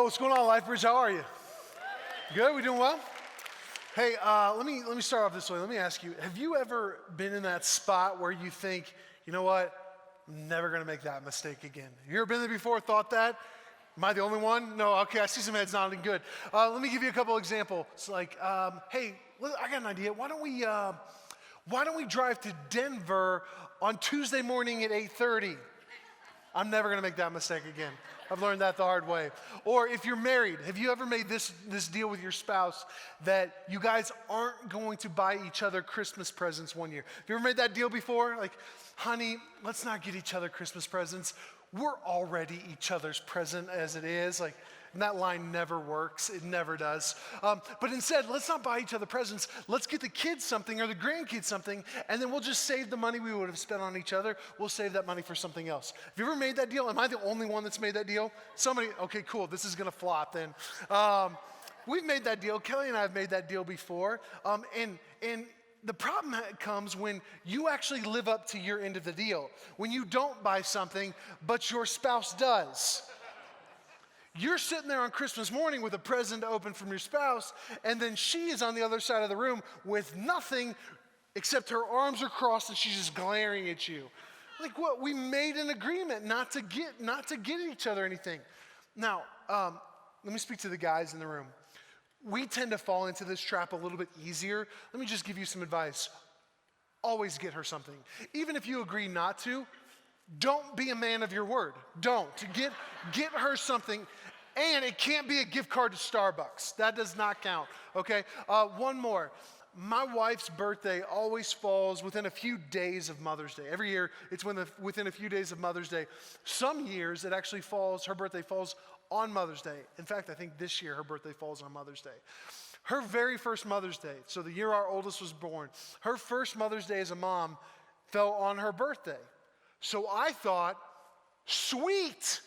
Yo, what's going on, LifeBridge? How are you? Good? We doing well? Hey, let me start off this way. Let me ask you, have you ever been in that spot where you think, you know what, I'm never going to make that mistake again? You ever been there before, thought that? Am I the only one? No, okay, I see some heads nodding, good. Let me give you a couple examples. Like, hey, I got an idea. Why don't we drive to Denver on Tuesday morning at 8:30? I'm never going to make that mistake again. I've learned that the hard way. Or if you're married, have you ever made this deal with your spouse that you guys aren't going to buy each other Christmas presents one year? Have you ever made that deal before? Like, honey, let's not get each other Christmas presents. We're already each other's present as it is. Like, and that line never works. It never does. But instead, let's not buy each other presents. Let's get the kids something or the grandkids something, and then we'll just save the money we would have spent on each other. We'll save that money for something else. Have you ever made that deal? Am I the only one that's made that deal? Somebody, okay, cool. This is going to flop then. We've made that deal. Kelly and I have made that deal before. And the problem comes when you actually live up to your end of the deal. When you don't buy something, but your spouse does. You're sitting there on Christmas morning with a present to open from your spouse, and then she is on the other side of the room with nothing except her arms are crossed and she's just glaring at you. Like, what? We made an agreement not to get each other anything. Now, let me speak to the guys in the room. We tend to fall into this trap a little bit easier. Let me just give you some advice. Always get her something. Even if you agree not to, don't be a man of your word. Don't. Get her something, and it can't be a gift card to Starbucks. That does not count, okay? One more. My wife's birthday always falls within a few days of Mother's Day. Every year, it's within a few days of Mother's Day. Some years, her birthday falls on Mother's Day. In fact, I think this year her birthday falls on Mother's Day. Her very first Mother's Day, so the year our oldest was born, her first Mother's Day as a mom fell on her birthday. So I thought, sweet,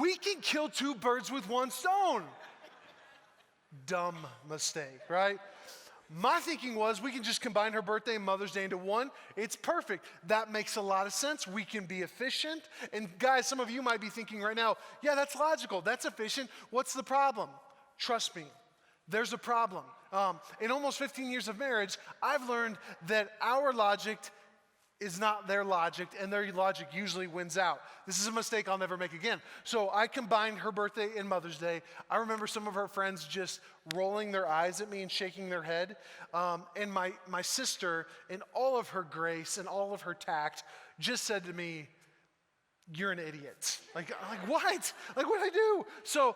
we can kill two birds with one stone. Dumb mistake, right? My thinking was we can just combine her birthday and Mother's Day into one. It's perfect. That makes a lot of sense. We can be efficient. And guys, some of you might be thinking right now, yeah, that's logical. That's efficient. What's the problem? Trust me, there's a problem. In almost 15 years of marriage, I've learned that our logic is not their logic, and their logic usually wins out. This is a mistake I'll never make again. So I combined her birthday and Mother's Day. I remember some of her friends just rolling their eyes at me and shaking their head. And my sister, in all of her grace and all of her tact, just said to me, "You're an idiot." Like what? Like, what did I do? So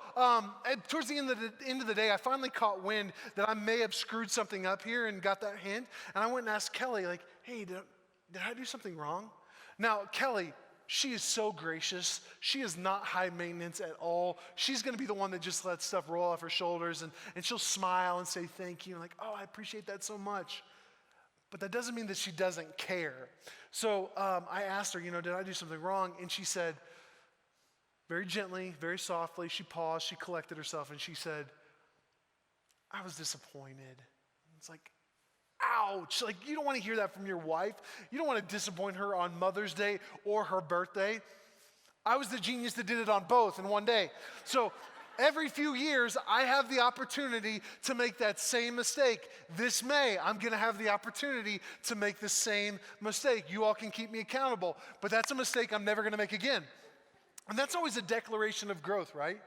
towards the end of the day, I finally caught wind that I may have screwed something up here and got that hint. And I went and asked Kelly, like, "Hey, did I do something wrong?" Now, Kelly, she is so gracious. She is not high maintenance at all. She's going to be the one that just lets stuff roll off her shoulders, and she'll smile and say thank you. Like, "Oh, I appreciate that so much." But that doesn't mean that she doesn't care. So I asked her, did I do something wrong? And she said, very gently, very softly, she paused, she collected herself, and she said, "I was disappointed." It's like, ouch. Like, you don't want to hear that from your wife. You don't want to disappoint her on Mother's Day or her birthday. I was the genius that did it on both in one day. So every few years, I have the opportunity to make that same mistake. This May, I'm going to have the opportunity to make the same mistake. You all can keep me accountable, but that's a mistake I'm never going to make again. And that's always a declaration of growth, right?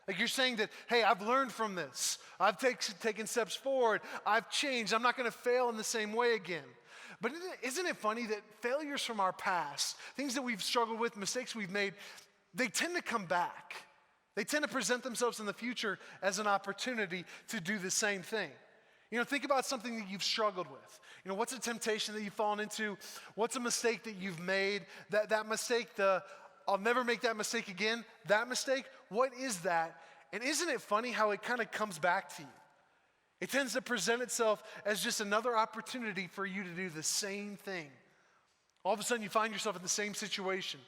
Like, you're saying that, hey, I've learned from this. I've taken steps forward. I've changed. I'm not going to fail in the same way again. But isn't it funny that failures from our past, things that we've struggled with, mistakes we've made, they tend to come back. They tend to present themselves in the future as an opportunity to do the same thing. Think about something that you've struggled with. What's a temptation that you've fallen into? What's a mistake that you've made? That mistake, I'll never make that mistake again. That mistake, what is that? And isn't it funny how it kind of comes back to you? It tends to present itself as just another opportunity for you to do the same thing. All of a sudden, you find yourself in the same situation.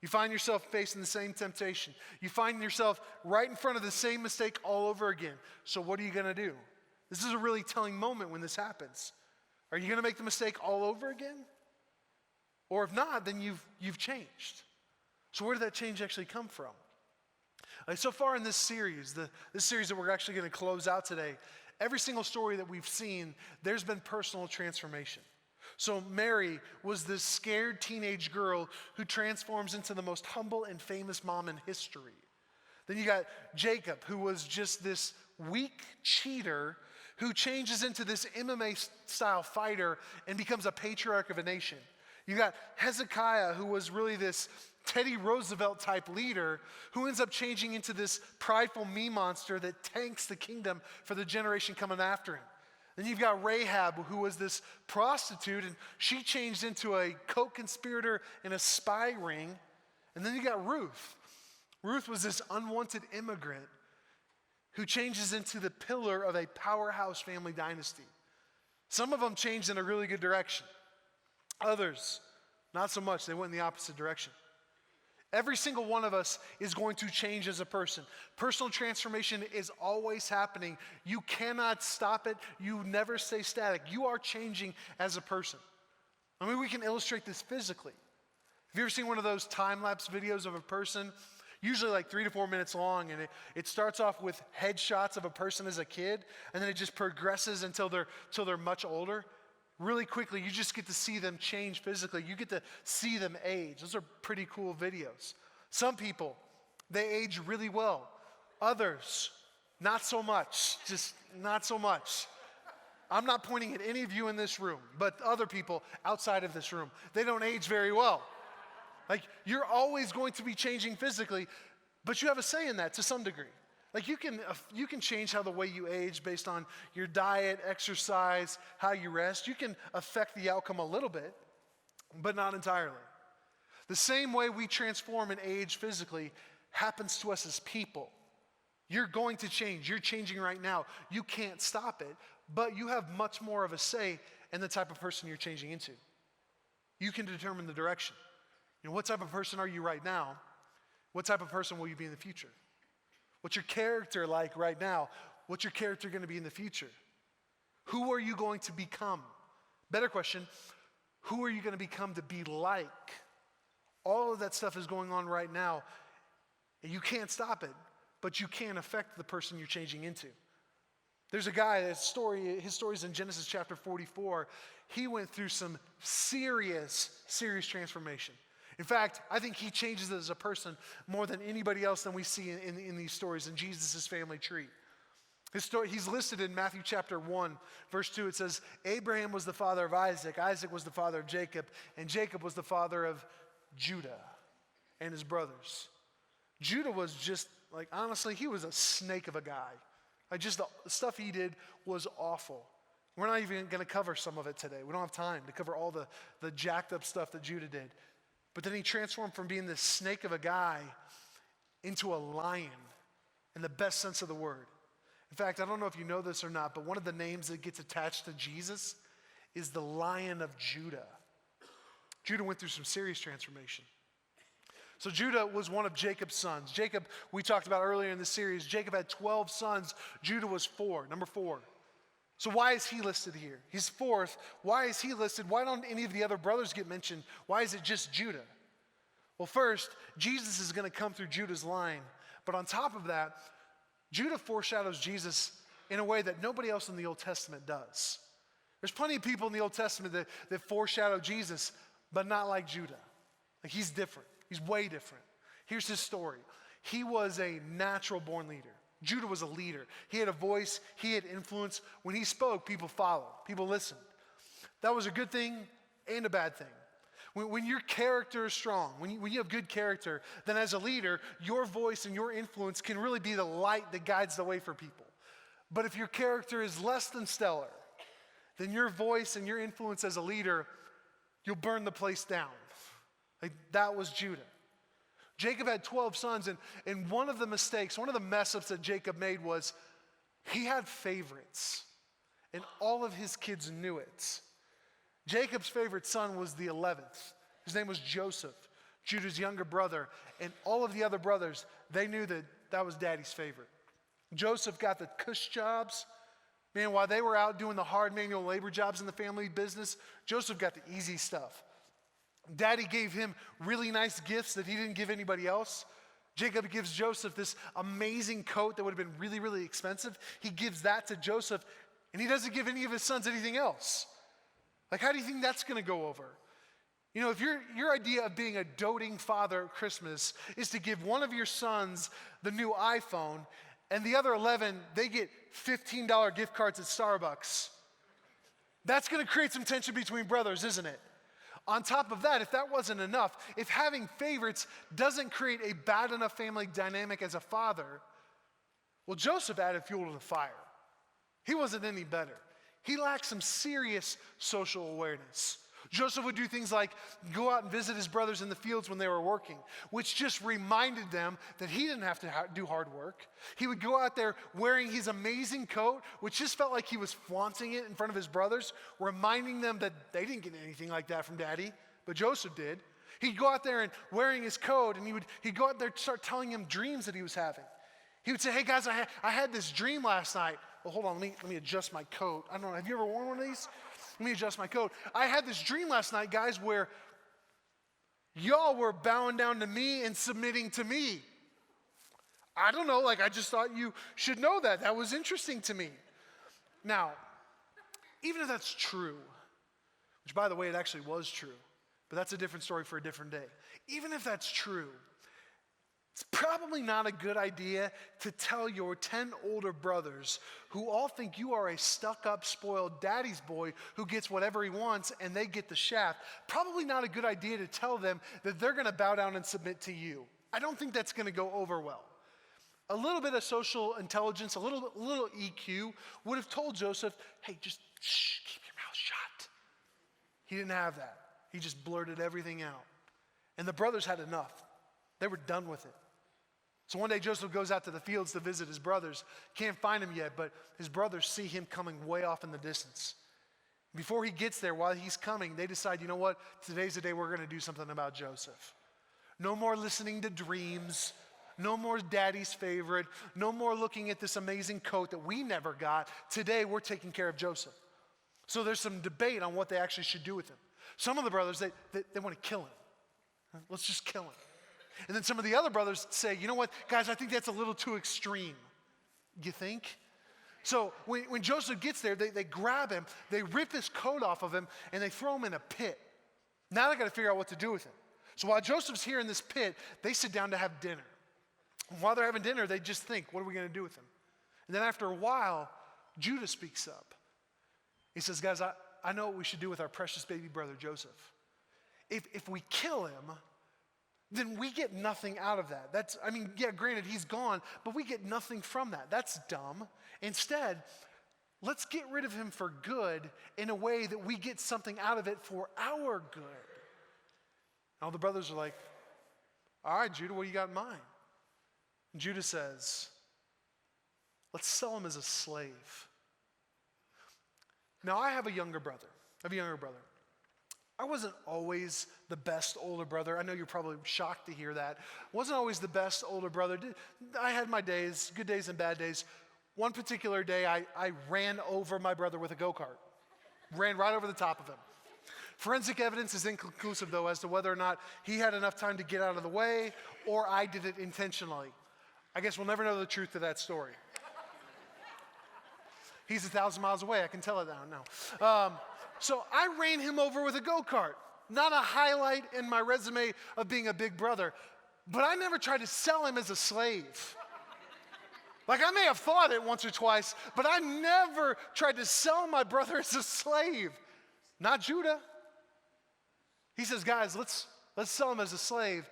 You find yourself facing the same temptation. You find yourself right in front of the same mistake all over again. So what are you going to do? This is a really telling moment when this happens. Are you going to make the mistake all over again? Or if not, then you've changed. So where did that change actually come from? Like so far in this series, this series that we're actually going to close out today, every single story that we've seen, there's been personal transformation. So Mary was this scared teenage girl who transforms into the most humble and famous mom in history. Then you got Jacob, who was just this weak cheater who changes into this MMA-style fighter and becomes a patriarch of a nation. You got Hezekiah, who was really this Teddy Roosevelt-type leader who ends up changing into this prideful me monster that tanks the kingdom for the generation coming after him. Then you've got Rahab, who was this prostitute, and she changed into a co-conspirator in a spy ring. And then you got Ruth. Ruth was this unwanted immigrant who changes into the pillar of a powerhouse family dynasty. Some of them changed in a really good direction. Others, not so much. They went in the opposite direction. Every single one of us is going to change as a person. Personal transformation is always happening. You cannot stop it. You never stay static. You are changing as a person. I mean, we can illustrate this physically. Have you ever seen one of those time-lapse videos of a person? Usually like 3 to 4 minutes long, and it starts off with headshots of a person as a kid, and then it just progresses until they're much older. Really quickly, you just get to see them change physically. You get to see them age. Those are pretty cool videos. Some people, they age really well. Others, not so much, just not so much. I'm not pointing at any of you in this room, but other people outside of this room, they don't age very well. Like, you're always going to be changing physically, but you have a say in that to some degree. Like you can change how the way you age based on your diet, exercise, how you rest. You can affect the outcome a little bit, but not entirely. The same way we transform and age physically happens to us as people. You're going to change. You're changing right now. You can't stop it, but you have much more of a say in the type of person you're changing into. You can determine the direction. You know, what type of person are you right now? What type of person will you be in the future? What's your character like right now? What's your character going to be in the future? Who are you going to become? Better question, who are you going to become to be like? All of that stuff is going on right now, and you can't stop it, but you can affect the person you're changing into. There's a guy, his story's in Genesis chapter 44. He went through some serious transformation. In fact, I think he changes as a person more than anybody else than we see in these stories in Jesus' family tree. His story, he's listed in Matthew chapter 1, verse 2. It says, Abraham was the father of Isaac, Isaac was the father of Jacob, and Jacob was the father of Judah and his brothers. Judah was just, like, honestly, he was a snake of a guy. Like, just the stuff he did was awful. We're not even going to cover some of it today. We don't have time to cover all the jacked up stuff that Judah did. But then he transformed from being this snake of a guy into a lion in the best sense of the word. In fact, I don't know if you know this or not, but one of the names that gets attached to Jesus is the Lion of Judah. Judah went through some serious transformation. So Judah was one of Jacob's sons. Jacob, we talked about earlier in the series, Jacob had 12 sons. Judah was 4, number 4. So why is he listed here? He's 4th. Why is he listed? Why don't any of the other brothers get mentioned? Why is it just Judah? Well, first, Jesus is going to come through Judah's line. But on top of that, Judah foreshadows Jesus in a way that nobody else in the Old Testament does. There's plenty of people in the Old Testament that foreshadow Jesus, but not like Judah. Like, he's different. He's way different. Here's his story. He was a natural born leader. Judah was a leader. He had a voice. He had influence. When he spoke, people followed. People listened. That was a good thing and a bad thing. When your character is strong, when you have good character, then as a leader, your voice and your influence can really be the light that guides the way for people. But if your character is less than stellar, then your voice and your influence as a leader, you'll burn the place down. Like, that was Judah. Jacob had 12 sons, and one of the mistakes, one of the mess-ups that Jacob made was he had favorites, and all of his kids knew it. Jacob's favorite son was the 11th. His name was Joseph, Judah's younger brother, and all of the other brothers, they knew that was daddy's favorite. Joseph got the cush jobs. Man, while they were out doing the hard manual labor jobs in the family business, Joseph got the easy stuff. Daddy gave him really nice gifts that he didn't give anybody else. Jacob gives Joseph this amazing coat that would have been really, really expensive. He gives that to Joseph, and he doesn't give any of his sons anything else. Like, how do you think that's going to go over? You know, if your idea of being a doting father at Christmas is to give one of your sons the new iPhone, and the other 11, they get $15 gift cards at Starbucks, that's going to create some tension between brothers, isn't it? On top of that, if that wasn't enough, if having favorites doesn't create a bad enough family dynamic as a father, well, Joseph added fuel to the fire. He wasn't any better. He lacked some serious social awareness. Joseph would do things like go out and visit his brothers in the fields when they were working, which just reminded them that he didn't have to do hard work. He would go out there wearing his amazing coat, which just felt like he was flaunting it in front of his brothers, reminding them that they didn't get anything like that from daddy, but Joseph did. He'd go out there and wearing his coat, and he'd go out there and start telling them dreams that he was having. He would say, hey guys, I had this dream last night. Well, hold on, let me adjust my coat. I don't know, have you ever worn one of these? Let me adjust my coat. I had this dream last night, guys, where y'all were bowing down to me and submitting to me. I don't know, I just thought you should know that. That was interesting to me. Now, even if that's true, which by the way, it actually was true, but that's a different story for a different day. Even if that's true, it's probably not a good idea to tell your 10 older brothers who all think you are a stuck-up, spoiled daddy's boy who gets whatever he wants and they get the shaft. Probably not a good idea to tell them that they're going to bow down and submit to you. I don't think that's going to go over well. A little bit of social intelligence, a little EQ would have told Joseph, hey, just keep your mouth shut. He didn't have that. He just blurted everything out. And the brothers had enough. They were done with it. So one day Joseph goes out to the fields to visit his brothers. Can't find him yet, but his brothers see him coming way off in the distance. Before he gets there, while he's coming, they decide, you know what? Today's the day we're going to do something about Joseph. No more listening to dreams. No more daddy's favorite. No more looking at this amazing coat that we never got. Today we're taking care of Joseph. So there's some debate on what they actually should do with him. Some of the brothers, they want to kill him. Let's just kill him. And then some of the other brothers say, you know what, guys, I think that's a little too extreme. You think? So when Joseph gets there, they grab him, they rip his coat off of him, and they throw him in a pit. Now they got to figure out what to do with him. So while Joseph's here in this pit, they sit down to have dinner. And while they're having dinner, they just think, what are we going to do with him? And then after a while, Judah speaks up. He says, guys, I know what we should do with our precious baby brother Joseph. If we kill him, then we get nothing out of that. Granted, he's gone, but we get nothing from that. That's dumb. Instead, let's get rid of him for good in a way that we get something out of it for our good. All the brothers are like, all right, Judah, what do you got in mind? And Judah says, let's sell him as a slave. Now, I have a younger brother. I wasn't always the best older brother. I know you're probably shocked to hear that. Wasn't always the best older brother. I had my days, good days and bad days. One particular day, I ran over my brother with a go-kart. Ran right over the top of him. Forensic evidence is inconclusive, though, as to whether or not he had enough time to get out of the way or I did it intentionally. I guess we'll never know the truth to that story. He's 1,000 miles away. I can tell it now. So I ran him over with a go-kart. Not a highlight in my resume of being a big brother, but I never tried to sell him as a slave. I may have thought it once or twice, but I never tried to sell my brother as a slave. Not Judah. He says, guys, let's sell him as a slave.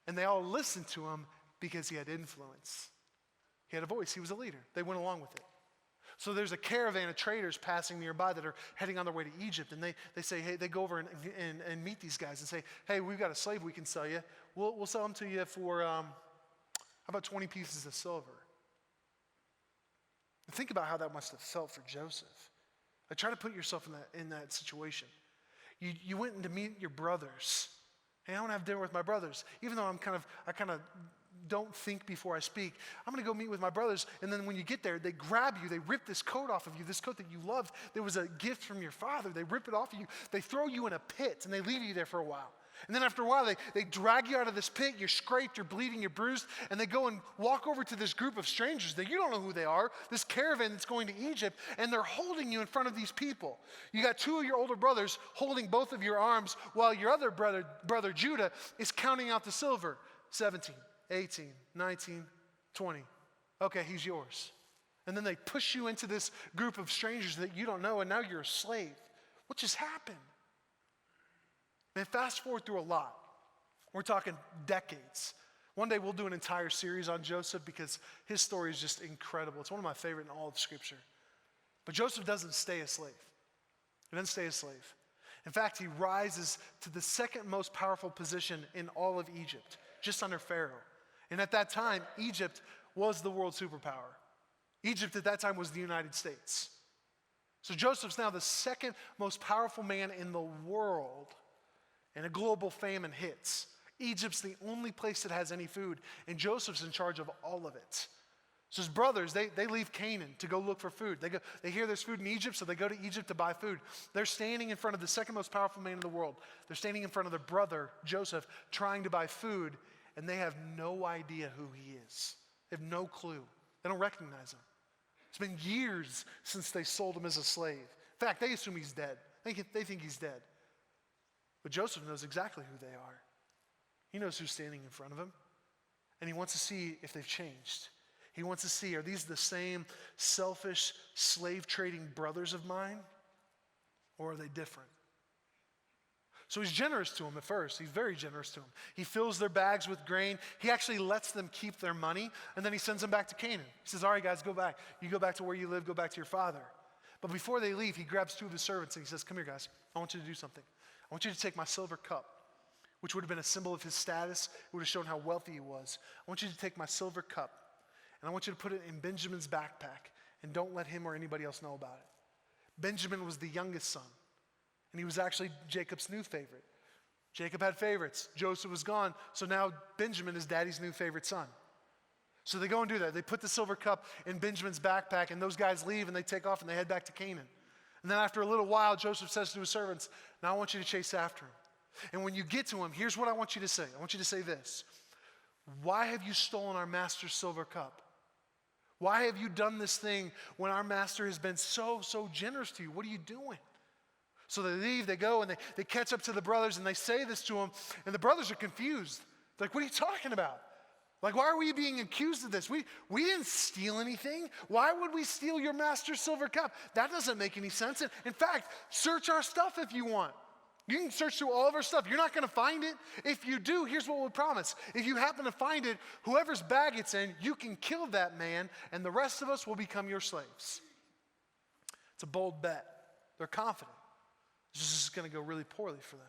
And they all listened to him because he had influence. He had a voice. He was a leader. They went along with it. So there's a caravan of traders passing nearby that are heading on their way to Egypt. And they say, hey, they go over and meet these guys and say, hey, we've got a slave we can sell you. We'll sell him to you for, how about 20 pieces of silver? And think about how that must have felt for Joseph. Try to put yourself in that situation. You went in to meet your brothers. Hey, I want to have dinner with my brothers. Even though I kind of don't think before I speak. I'm going to go meet with my brothers. And then when you get there, they grab you. They rip this coat off of you, this coat that you loved. There was a gift from your father. They rip it off of you. They throw you in a pit, and they leave you there for a while. And then after a while, they drag you out of this pit. You're scraped, you're bleeding, you're bruised. And they go and walk over to this group of strangers that you don't know who they are, this caravan that's going to Egypt, and they're holding you in front of these people. You got two of your older brothers holding both of your arms while your other brother Judah is counting out the silver. 17, 18, 19, 20. Okay, he's yours. And then they push you into this group of strangers that you don't know, and now you're a slave. What just happened? Man, fast forward through a lot. We're talking decades. One day we'll do an entire series on Joseph because his story is just incredible. It's one of my favorite in all of Scripture. But Joseph doesn't stay a slave. He doesn't stay a slave. In fact, he rises to the second most powerful position in all of Egypt, just under Pharaoh. And at that time, Egypt was the world superpower. Egypt at that time was the United States. So Joseph's now the second most powerful man in the world. And a global famine hits. Egypt's the only place that has any food, and Joseph's in charge of all of it. So his brothers, they leave Canaan to go look for food. They hear there's food in Egypt, so they go to Egypt to buy food. They're standing in front of the second most powerful man in the world. They're standing in front of their brother, Joseph, trying to buy food, and they have no idea who he is. They have no clue. They don't recognize him. It's been years since they sold him as a slave. In fact, they assume he's dead. They think he's dead. But Joseph knows exactly who they are. He knows who's standing in front of him. And he wants to see if they've changed. He wants to see, are these the same selfish, slave-trading brothers of mine? Or are they different? So he's generous to them at first. He's very generous to them. He fills their bags with grain. He actually lets them keep their money. And then he sends them back to Canaan. He says, all right, guys, go back. You go back to where you live. Go back to your father. But before they leave, he grabs two of his servants and he says, come here, guys. I want you to do something. I want you to take my silver cup, which would have been a symbol of his status. It would have shown how wealthy he was. I want you to take my silver cup, and I want you to put it in Benjamin's backpack, and don't let him or anybody else know about it. Benjamin was the youngest son, and he was actually Jacob's new favorite. Jacob had favorites. Joseph was gone, so now Benjamin is daddy's new favorite son. So they go and do that. They put the silver cup in Benjamin's backpack, and those guys leave, and they take off, and they head back to Canaan. And then after a little while, Joseph says to his servants, now I want you to chase after him. And when you get to him, here's what I want you to say. I want you to say this. Why have you stolen our master's silver cup? Why have you done this thing when our master has been so generous to you? What are you doing? So they leave, they go, and they catch up to the brothers, and they say this to him, and the brothers are confused. They're like, what are you talking about? Like, why are we being accused of this? We didn't steal anything. Why would we steal your master's silver cup? That doesn't make any sense. In fact, search our stuff if you want. You can search through all of our stuff. You're not going to find it. If you do, here's what we promise. If you happen to find it, whoever's bag it's in, you can kill that man, and the rest of us will become your slaves. It's a bold bet. They're confident. This is going to go really poorly for them.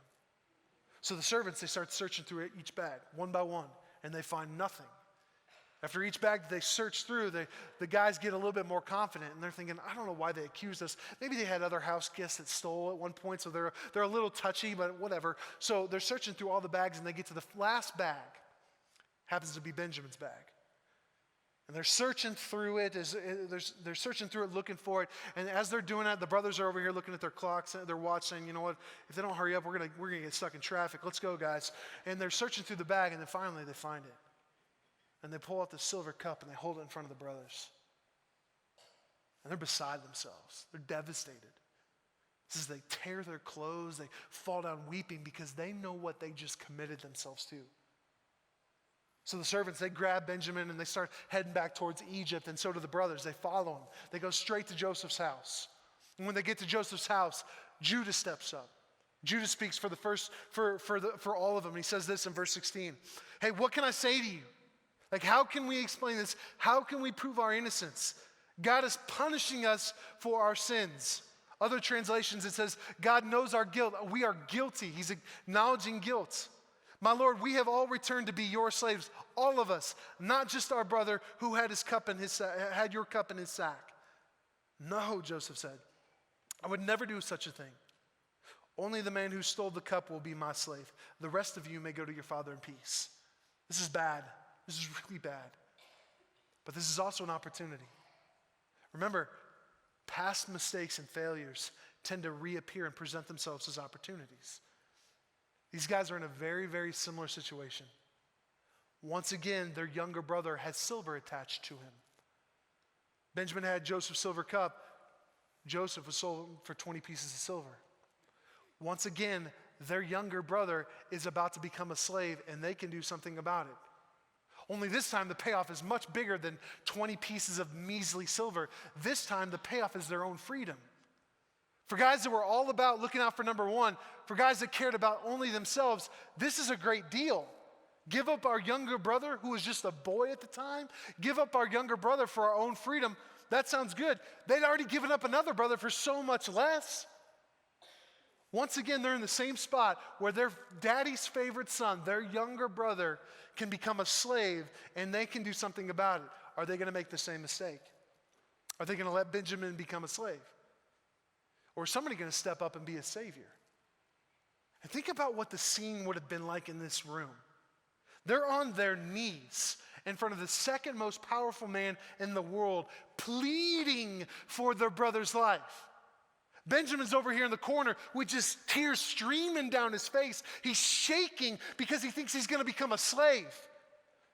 So the servants, they start searching through each bag, one by one. And they find nothing. After each bag that they search through, the guys get a little bit more confident, and they're thinking, I don't know why they accused us. Maybe they had other house guests that stole at one point, so they're a little touchy, but whatever. So they're searching through all the bags, and they get to the last bag. Happens to be Benjamin's bag. And they're searching through it, they're searching through it, looking for it. And as they're doing that, the brothers are over here looking at their clocks, their watch, saying, you know what, if they don't hurry up, we're gonna get stuck in traffic. Let's go, guys. And they're searching through the bag, and then finally they find it. And they pull out the silver cup, and they hold it in front of the brothers. And they're beside themselves. They're devastated. This is, they tear their clothes, they fall down weeping because they know what they just committed themselves to. So the servants, they grab Benjamin and they start heading back towards Egypt, and so do the brothers. They follow him. They go straight to Joseph's house. And when they get to Joseph's house, Judah steps up. Judah speaks for all of them. And he says this in verse 16. Hey, what can I say to you? Like, how can we explain this? How can we prove our innocence? God is punishing us for our sins. Other translations, it says, God knows our guilt. We are guilty. He's acknowledging guilt. My Lord, we have all returned to be your slaves, all of us, not just our brother who had had your cup in his sack. No, Joseph said, I would never do such a thing. Only the man who stole the cup will be my slave. The rest of you may go to your father in peace. This is bad. This is really bad. But this is also an opportunity. Remember, past mistakes and failures tend to reappear and present themselves as opportunities. These guys are in a very, very similar situation. Once again, their younger brother has silver attached to him. Benjamin had Joseph's silver cup. Joseph was sold for 20 pieces of silver. Once again, their younger brother is about to become a slave, and they can do something about it. Only this time, the payoff is much bigger than 20 pieces of measly silver. This time, the payoff is their own freedom. For guys that were all about looking out for number one, for guys that cared about only themselves, this is a great deal. Give up our younger brother, who was just a boy at the time. Give up our younger brother for our own freedom. That sounds good. They'd already given up another brother for so much less. Once again, they're in the same spot where their daddy's favorite son, their younger brother, can become a slave, and they can do something about it. Are they going to make the same mistake? Are they going to let Benjamin become a slave? Or is somebody going to step up and be a savior? And think about what the scene would have been like in this room. They're on their knees in front of the second most powerful man in the world, pleading for their brother's life. Benjamin's over here in the corner with just tears streaming down his face. He's shaking because he thinks he's going to become a slave.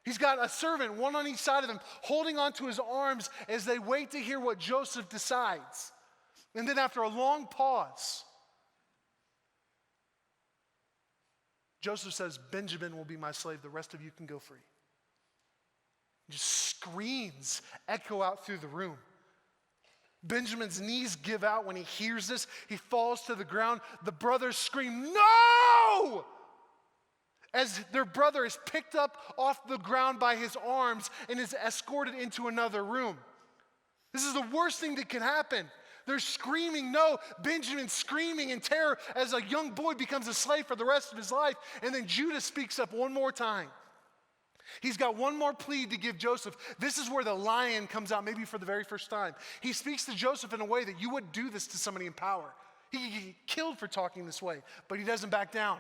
He's got a servant, one on each side of him, holding onto his arms as they wait to hear what Joseph decides. And then after a long pause, Joseph says, Benjamin will be my slave. The rest of you can go free. Just screams echo out through the room. Benjamin's knees give out when he hears this. He falls to the ground. The brothers scream, no! As their brother is picked up off the ground by his arms and is escorted into another room. This is the worst thing that can happen. They're screaming no. Benjamin's screaming in terror as a young boy becomes a slave for the rest of his life. And then Judah speaks up one more time. He's got one more plea to give Joseph. This is where the lion comes out, maybe for the very first time. He speaks to Joseph in a way that you wouldn't do this to somebody in power. He could get killed for talking this way, but he doesn't back down.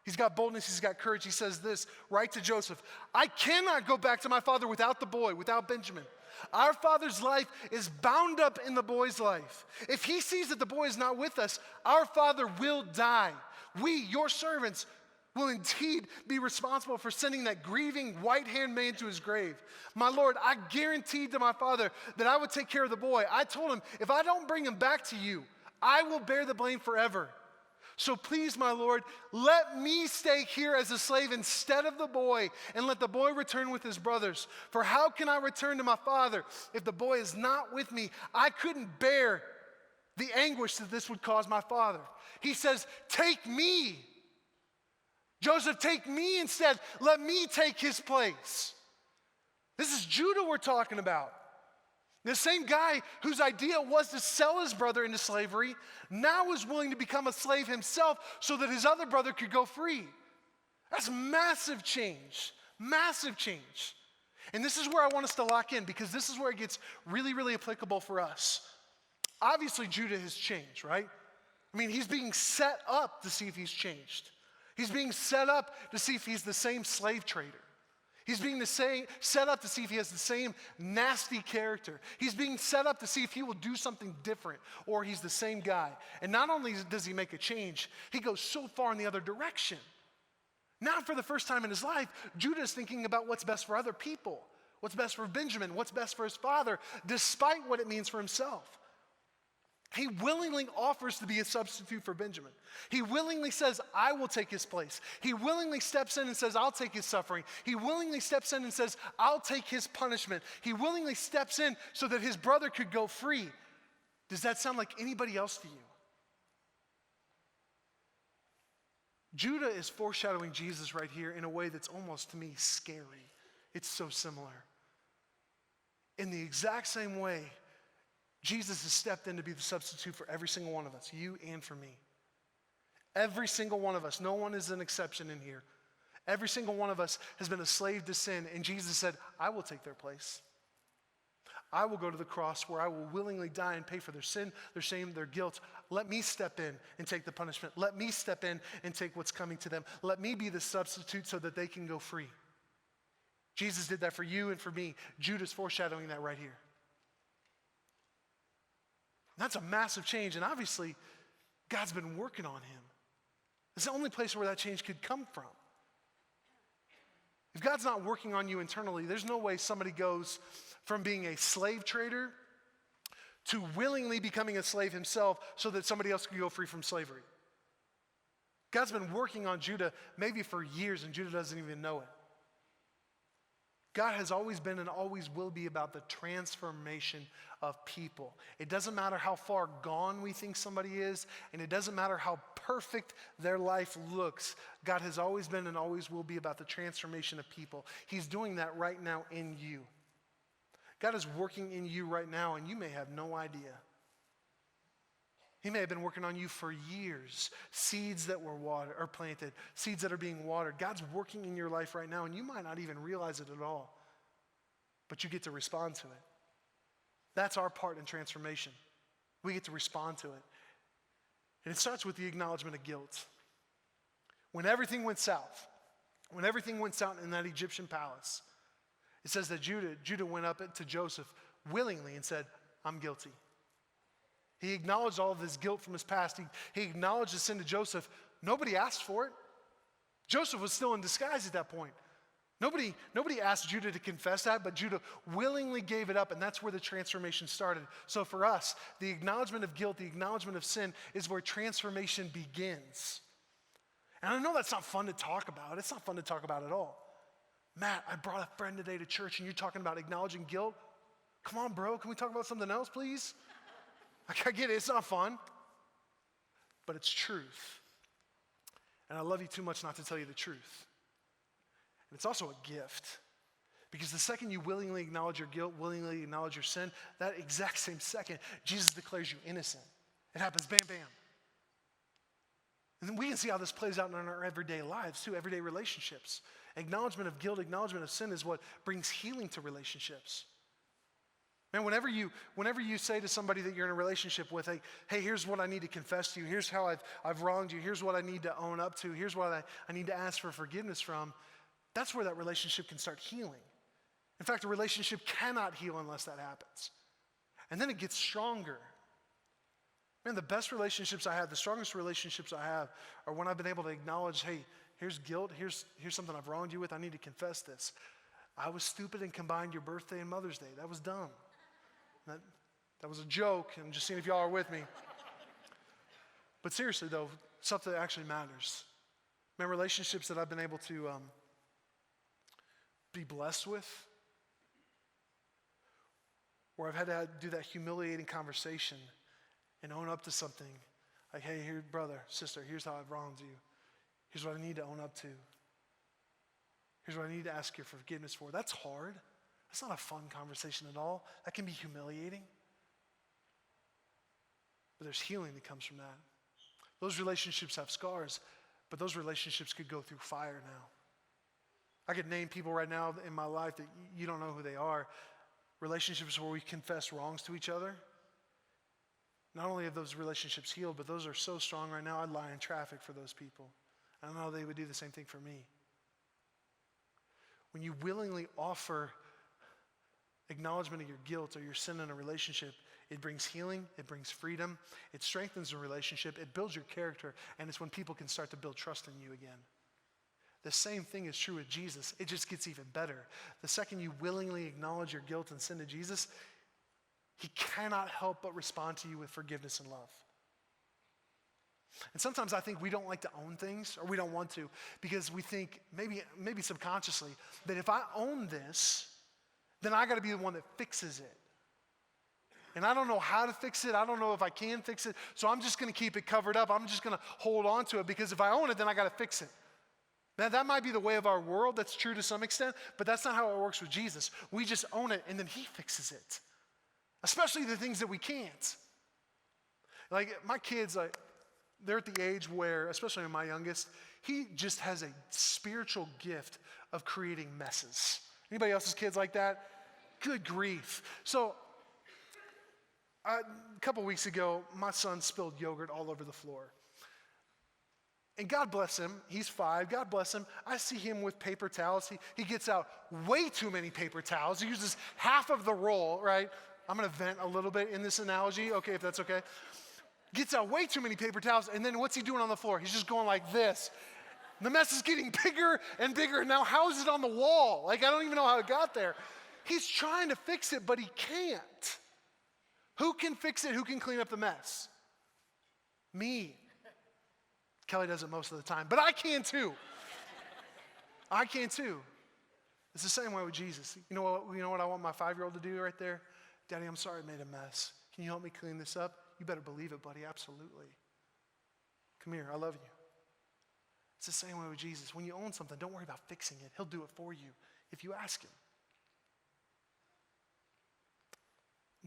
He's got boldness, he's got courage. He says this right to Joseph: I cannot go back to my father without the boy, without Benjamin. Our father's life is bound up in the boy's life. If he sees that the boy is not with us, our father will die. We, your servants, will indeed be responsible for sending that grieving white-haired man to his grave. My Lord, I guaranteed to my father that I would take care of the boy. I told him, if I don't bring him back to you, I will bear the blame forever. So please, my Lord, let me stay here as a slave instead of the boy, and let the boy return with his brothers. For how can I return to my father if the boy is not with me? I couldn't bear the anguish that this would cause my father. He says, take me. Joseph, take me instead. Let me take his place. This is Judah we're talking about. The same guy whose idea was to sell his brother into slavery now is willing to become a slave himself so that his other brother could go free. That's massive change. Massive change. And this is where I want us to lock in, because this is where it gets really, really applicable for us. Obviously, Judah has changed, right? I mean, he's being set up to see if he's changed. He's being set up to see if he's the same slave trader. He's being set up to see if he has the same nasty character. He's being set up to see if he will do something different, or he's the same guy. And not only does he make a change, he goes so far in the other direction. Now, for the first time in his life, Judah is thinking about what's best for other people, what's best for Benjamin, what's best for his father, despite what it means for himself. He willingly offers to be a substitute for Benjamin. He willingly says, I will take his place. He willingly steps in and says, I'll take his suffering. He willingly steps in and says, I'll take his punishment. He willingly steps in so that his brother could go free. Does that sound like anybody else to you? Judah is foreshadowing Jesus right here in a way that's almost, to me, scary. It's so similar. In the exact same way, Jesus has stepped in to be the substitute for every single one of us, you and for me. Every single one of us, no one is an exception in here. Every single one of us has been a slave to sin, and Jesus said, I will take their place. I will go to the cross where I will willingly die and pay for their sin, their shame, their guilt. Let me step in and take the punishment. Let me step in and take what's coming to them. Let me be the substitute so that they can go free. Jesus did that for you and for me. Judah's foreshadowing that right here. That's a massive change, and obviously, God's been working on him. It's the only place where that change could come from. If God's not working on you internally, there's no way somebody goes from being a slave trader to willingly becoming a slave himself so that somebody else can go free from slavery. God's been working on Judah maybe for years, and Judah doesn't even know it. God has always been and always will be about the transformation of people. It doesn't matter how far gone we think somebody is, and it doesn't matter how perfect their life looks. God has always been and always will be about the transformation of people. He's doing that right now in you. God is working in you right now, and you may have no idea. He may have been working on you for years. Seeds that were watered or planted, seeds that are being watered. God's working in your life right now, and you might not even realize it at all. But you get to respond to it. That's our part in transformation. We get to respond to it. And it starts with the acknowledgement of guilt. When everything went south in that Egyptian palace, it says that Judah went up to Joseph willingly and said, I'm guilty. He acknowledged all of his guilt from his past. He acknowledged his sin to Joseph. Nobody asked for it. Joseph was still in disguise at that point. Nobody asked Judah to confess that, but Judah willingly gave it up, and that's where the transformation started. So for us, the acknowledgement of guilt, the acknowledgement of sin is where transformation begins. And I know that's not fun to talk about. It's not fun to talk about at all. Matt, I brought a friend today to church, and you're talking about acknowledging guilt? Come on, bro. Can we talk about something else, please? I get it, it's not fun, but it's truth. And I love you too much not to tell you the truth. And it's also a gift. Because the second you willingly acknowledge your guilt, willingly acknowledge your sin, that exact same second, Jesus declares you innocent. It happens bam, bam. And then we can see how this plays out in our everyday lives too, everyday relationships. Acknowledgement of guilt, acknowledgement of sin is what brings healing to relationships. Man, whenever you say to somebody that you're in a relationship with, hey, here's what I need to confess to you. Here's how I've wronged you. Here's what I need to own up to. Here's what I need to ask for forgiveness from. That's where that relationship can start healing. In fact, a relationship cannot heal unless that happens. And then it gets stronger. Man, the best relationships I have, the strongest relationships I have are when I've been able to acknowledge, hey, here's guilt. Here's something I've wronged you with. I need to confess this. I was stupid and combined your birthday and Mother's Day. That was dumb. That was a joke. I'm just seeing if y'all are with me. But seriously, though, stuff that actually matters. Man, relationships that I've been able to be blessed with, where I've had to do that humiliating conversation and own up to something. Like, hey, here, brother, sister, here's how I've wronged you. Here's what I need to own up to. Here's what I need to ask your forgiveness for. That's hard. That's not a fun conversation at all. That can be humiliating. But there's healing that comes from that. Those relationships have scars, but those relationships could go through fire now. I could name people right now in my life that you don't know who they are. Relationships where we confess wrongs to each other. Not only have those relationships healed, but those are so strong right now, I'd lie in traffic for those people. I don't know they would do the same thing for me. When you willingly offer acknowledgement of your guilt or your sin in a relationship, it brings healing, it brings freedom, it strengthens a relationship, it builds your character, and it's when people can start to build trust in you again. The same thing is true with Jesus. It just gets even better. The second you willingly acknowledge your guilt and sin to Jesus, he cannot help but respond to you with forgiveness and love. And sometimes I think we don't like to own things, or we don't want to, because we think, maybe subconsciously, that if I own this, then I got to be the one that fixes it. And I don't know how to fix it. I don't know if I can fix it. So I'm just going to keep it covered up. I'm just going to hold on to it, because if I own it, then I got to fix it. Now, that might be the way of our world. That's true to some extent, but that's not how it works with Jesus. We just own it, and then he fixes it, especially the things that we can't. Like my kids, they're at the age where, especially my youngest, he just has a spiritual gift of creating messes. Anybody else's kids like that? Good grief. So a couple weeks ago, my son spilled yogurt all over the floor. And God bless him, he's 5, God bless him. I see him with paper towels. He gets out way too many paper towels. He uses half of the roll, right? I'm gonna vent a little bit in this analogy, okay, if that's okay. gets out way too many paper towels, and then what's he doing on the floor? He's just going like this. The mess is getting bigger and bigger, and now how is it on the wall? Like, I don't even know how it got there. He's trying to fix it, but he can't. Who can fix it? Who can clean up the mess? Me. Kelly does it most of the time, but I can too. I can too. It's the same way with Jesus. You know what I want my 5-year-old to do right there? Daddy, I'm sorry I made a mess. Can you help me clean this up? You better believe it, buddy, absolutely. Come here, I love you. It's the same way with Jesus. When you own something, don't worry about fixing it. He'll do it for you if you ask him.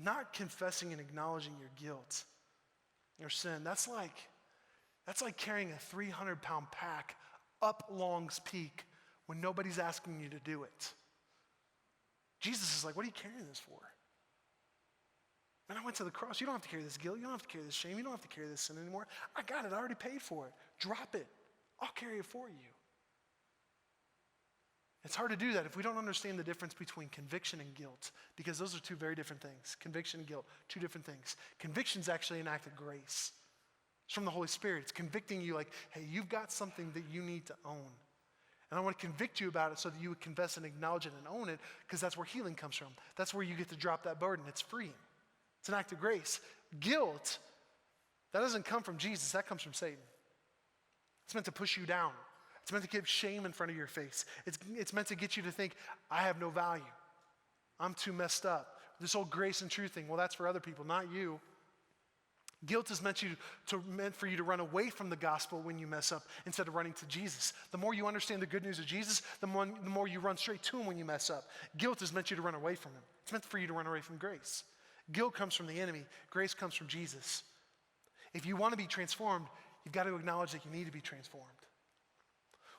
Not confessing and acknowledging your guilt, your sin, that's like carrying a 300-pound pack up Long's Peak when nobody's asking you to do it. Jesus is like, what are you carrying this for? Man, I went to the cross. You don't have to carry this guilt. You don't have to carry this shame. You don't have to carry this sin anymore. I got it. I already paid for it. Drop it. I'll carry it for you. It's hard to do that if we don't understand the difference between conviction and guilt, because those are two very different things. Conviction and guilt, two different things. Conviction is actually an act of grace. It's from the Holy Spirit. It's convicting you like, hey, you've got something that you need to own. And I want to convict you about it so that you would confess and acknowledge it and own it, because that's where healing comes from. That's where you get to drop that burden. It's freeing. It's an act of grace. Guilt, that doesn't come from Jesus. That comes from Satan. It's meant to push you down. It's meant to give shame in front of your face. It's meant to get you to think, I have no value. I'm too messed up. This whole grace and truth thing, well, that's for other people, not you. Guilt is meant for you to run away from the gospel when you mess up instead of running to Jesus. The more you understand the good news of Jesus, the more you run straight to him when you mess up. Guilt is meant you to run away from him. It's meant for you to run away from grace. Guilt comes from the enemy. Grace comes from Jesus. If you want to be transformed, you've got to acknowledge that you need to be transformed.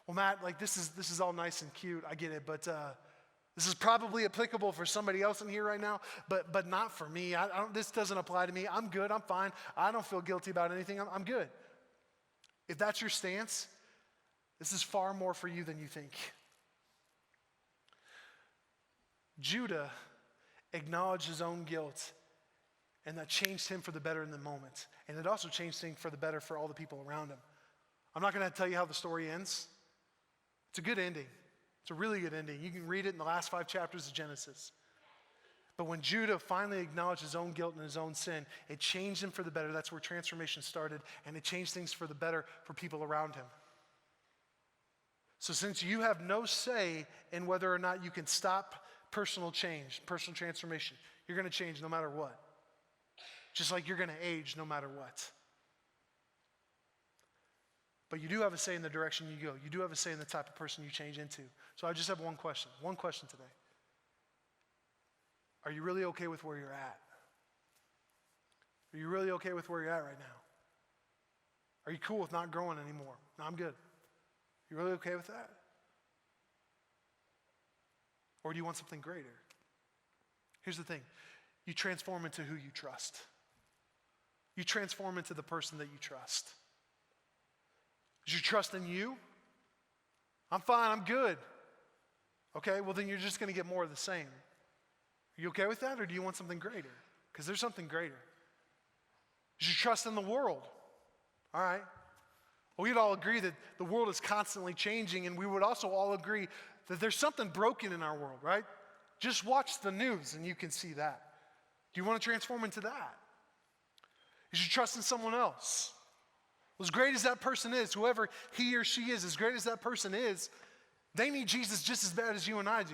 Well, Matt, like this is all nice and cute. I get it, but this is probably applicable for somebody else in here right now, but not for me. This doesn't apply to me. I'm good. I'm fine. I don't feel guilty about anything. I'm good. If that's your stance, this is far more for you than you think. Judah acknowledged his own guilt, and that changed him for the better in the moment. And it also changed things for the better for all the people around him. I'm not going to tell you how the story ends. It's a good ending. It's a really good ending. You can read it in the last 5 chapters of Genesis. But when Judah finally acknowledged his own guilt and his own sin, it changed him for the better. That's where transformation started, and it changed things for the better for people around him. So since you have no say in whether or not you can stop personal change, personal transformation, you're going to change no matter what. Just like you're going to age no matter what. But you do have a say in the direction you go. You do have a say in the type of person you change into. So I just have one question today. Are you really okay with where you're at? Are you really okay with where you're at right now? Are you cool with not growing anymore? No, I'm good. You really okay with that? Or do you want something greater? Here's the thing. You transform into who you trust. You transform into the person that you trust. Is your trust in you? I'm fine, I'm good. Okay, well then you're just going to get more of the same. Are you okay with that, or do you want something greater? Because there's something greater. Is your trust in the world? All right. Well, we'd all agree that the world is constantly changing, and we would also all agree that there's something broken in our world, right? Just watch the news and you can see that. Do you want to transform into that? Is your trust in someone else? Well, as great as that person is, whoever he or she is, as great as that person is, they need Jesus just as bad as you and I do.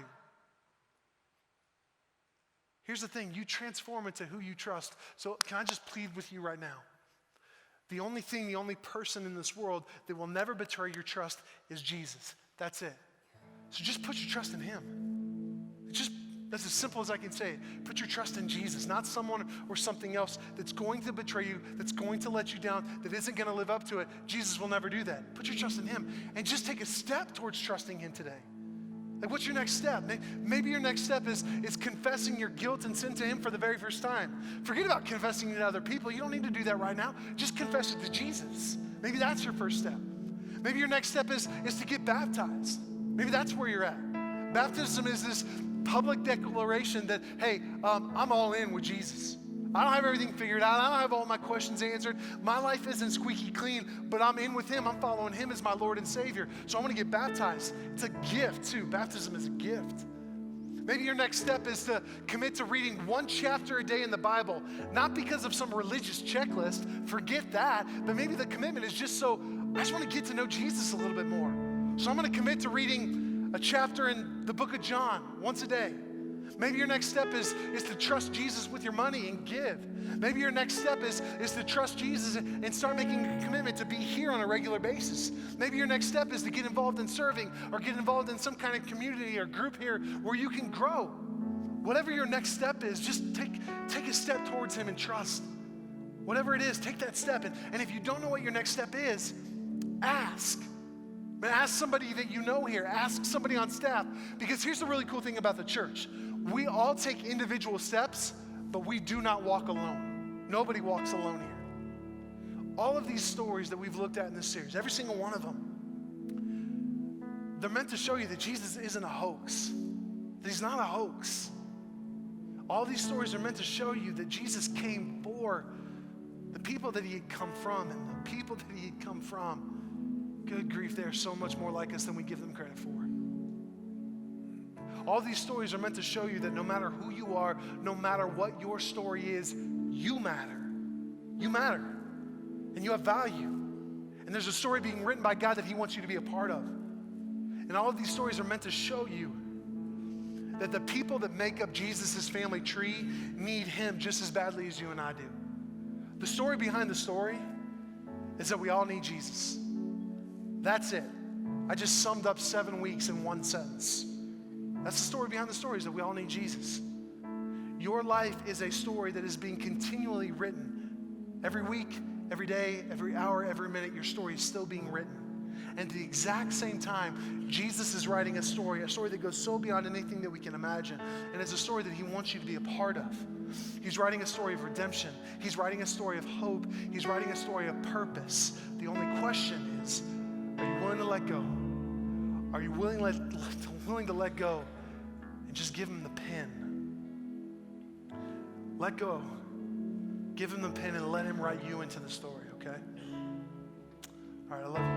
Here's the thing, you transform into who you trust. So can I just plead with you right now? The only person in this world that will never betray your trust is Jesus. That's it. So just put your trust in him. That's as simple as I can say it. Put your trust in Jesus, not someone or something else that's going to betray you, that's going to let you down, that isn't going to live up to it. Jesus will never do that. Put your trust in him and just take a step towards trusting him today. Like, what's your next step? Maybe your next step is confessing your guilt and sin to him for the very first time. Forget about confessing it to other people. You don't need to do that right now. Just confess it to Jesus. Maybe that's your first step. Maybe your next step is to get baptized. Maybe that's where you're at. Baptism is this public declaration that, hey, I'm all in with Jesus. I don't have everything figured out. I don't have all my questions answered. My life isn't squeaky clean, but I'm in with him. I'm following him as my Lord and Savior. So I'm going to get baptized. It's a gift too. Baptism is a gift. Maybe your next step is to commit to reading one chapter a day in the Bible, not because of some religious checklist, forget that, but maybe the commitment is just so, I just want to get to know Jesus a little bit more. So I'm going to commit to reading a chapter in the book of John once a day. Maybe your next step is to trust Jesus with your money and give. Maybe your next step is to trust Jesus and start making a commitment to be here on a regular basis. Maybe your next step is to get involved in serving or get involved in some kind of community or group here where you can grow. Whatever your next step is, just take a step towards him and trust. Whatever it is, take that step. And if you don't know what your next step is, ask. Ask somebody that you know here. Ask somebody on staff. Because here's the really cool thing about the church. We all take individual steps, but we do not walk alone. Nobody walks alone here. All of these stories that we've looked at in this series, every single one of them, they're meant to show you that Jesus isn't a hoax. That he's not a hoax. All these stories are meant to show you that Jesus came for the people that he had come from, and the people that he had come from, good grief, they're so much more like us than we give them credit for. All these stories are meant to show you that no matter who you are, no matter what your story is, you matter. You matter. And you have value. And there's a story being written by God that he wants you to be a part of. And all of these stories are meant to show you that the people that make up Jesus' family tree need him just as badly as you and I do. The story behind the story is that we all need Jesus. That's it. I just summed up 7 weeks in one sentence. That's the story behind the story, is that we all need Jesus. Your life is a story that is being continually written. Every week, every day, every hour, every minute, your story is still being written. And at the exact same time, Jesus is writing a story that goes so beyond anything that we can imagine. And it's a story that he wants you to be a part of. He's writing a story of redemption. He's writing a story of hope. He's writing a story of purpose. The only question is, are you willing to let go? Are you willing to let go and just give him the pen? Let go. Give him the pen and let him write you into the story, okay? All right, I love you.